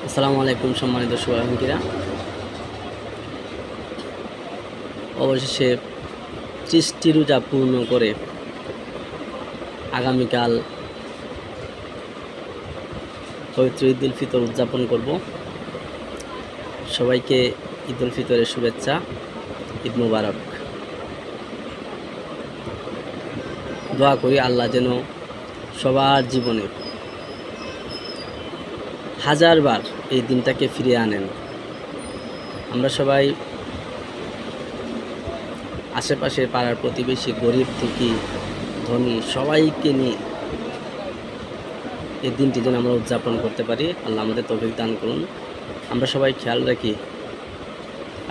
আসসালামু আলাইকুম সম্মানিত শুভাকাঙ্ক্ষীরা। অবশেষে 30টি রোজা পূর্ণ করে আগামীকাল পবিত্র ঈদ উল ফিতর উদযাপন করব। সবাইকে ঈদ উল ফিতরের শুভেচ্ছা, ঈদ মুবারক। দোয়া করি আল্লাহ যেন সবার জীবনে হাজারবার এই দিনটাকে ফিরিয়ে আনেন। আমরা সবাই আশেপাশের পাড়ার প্রতিবেশী, গরিব দুঃখী ধনী সবাইকে নিয়ে এই দিনটি যেন আমরা উদযাপন করতে পারি। আল্লাহ আমাদের তৌফিক দান করুন। আমরা সবাই খেয়াল রাখি,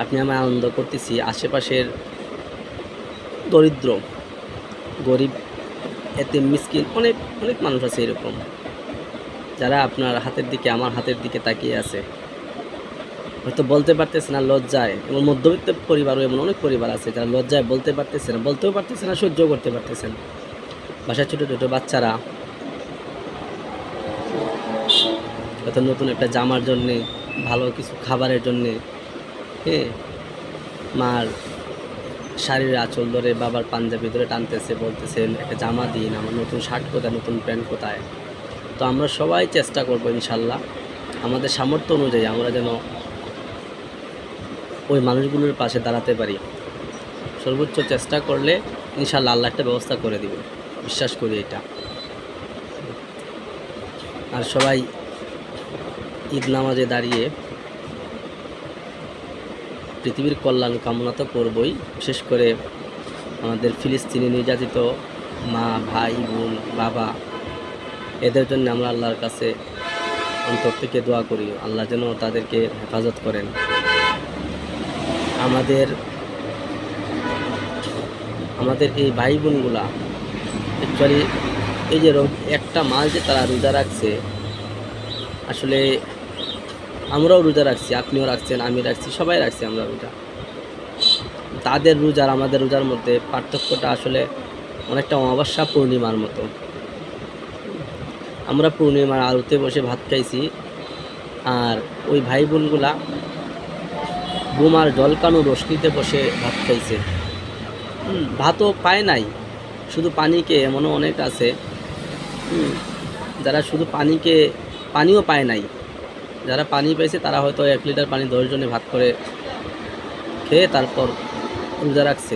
আপনি আমি আনন্দ করতেছি, আশেপাশের দরিদ্র গরিব এতিম মিসকিন অনেক অনেক মানুষ আছে এরকম, যারা আপনার হাতের দিকে আমার হাতের দিকে তাকিয়ে আছে, হয়তো বলতে পারতেছে না লজ্জায়। এবং মধ্যবিত্ত পরিবারও এমন অনেক পরিবার আছে যারা লজ্জায় বলতে পারতেছে না, বলতেও পারতেছে না, সহ্য করতে পারতেছে না। বাসায় ছোটো ছোটো বাচ্চারা হয়তো নতুন একটা জামার জন্যে, ভালো কিছু খাবারের জন্যে, মার শাড়ির আঁচল ধরে, বাবার পাঞ্জাবি ধরে টানতেছে, বলতেছেন একটা জামা দিন, আমার নতুন শার্ট কোথায়, নতুন প্যান্ট কোথায়। তো আমরা সবাই চেষ্টা করবো ইনশাল্লাহ আমাদের সামর্থ্য অনুযায়ী আমরা যেন ওই মানুষগুলোর পাশে দাঁড়াতে পারি। সর্বোচ্চ চেষ্টা করলে ইনশাল্লাহ আল্লাহ একটা ব্যবস্থা করে দিবে, বিশ্বাস করি এটা। আর সবাই ঈদ নামাজে দাঁড়িয়ে পৃথিবীর কল্যাণ কামনা তো করবই, বিশেষ করে আমাদের ফিলিস্তিনি নির্যাতিত মা, ভাই, বোন, বাবা, এদের জন্য আমরা আল্লাহর কাছে অন্তর থেকে দোয়া করি, আল্লাহ যেন তাদেরকে হেফাজত করেন। আমাদের এই ভাই বোনগুলা অ্যাকচুয়ালি এই যে একটা মাস যে তারা রোজা রাখছে, আসলে আমরাও রোজা রাখছি, আপনিও রাখছেন, আমি রাখছি, সবাই রাখছি আমরা রোজা। তাদের রোজার আমাদের রোজার মধ্যে পার্থক্যটা আসলে অনেকটা অমাবস্যা পূর্ণিমার মতো। আমরা পূর্ণিমার আলোতে বসে ভাত খাইছি, আর ওই ভাই বোনগুলা বোমার জলকানো রশ্মিতে বসে ভাত খাইছে। ভাতও পায় নাই, শুধু পানিকে, এমনও অনেক আছে যারা শুধু পানিও পায় নাই। যারা পানি পেয়েছে তারা হয়তো 1 লিটার পানি 10 জনে ভাগ করে খেয়ে তারপর রোজা রাখছে।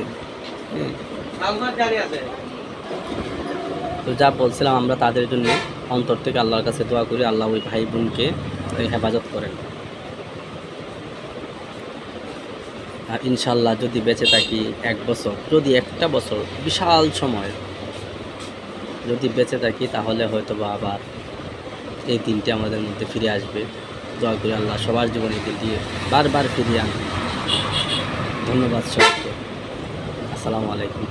তো যা বলছিলাম, আমরা তাদের জন্য অন্তর থেকে আল্লাহর কাছে দোয়া করি, আল্লাহ ওই ভাই বোনকে হেফাজত করেন। আর ইনশাল্লাহ যদি বেঁচে থাকি 1 বছর, যদি একটা বছর, বিশাল সময় যদি বেঁচে থাকি, তাহলে হয়তো বা আবার এই দিনটি আমাদের মধ্যে ফিরে আসবে। দোয়া করি আল্লাহ সবার জীবনে দিনটি বারবার ফিরিয়ে আনবে। ধন্যবাদ সবাইকে। আসসালামু আলাইকুম।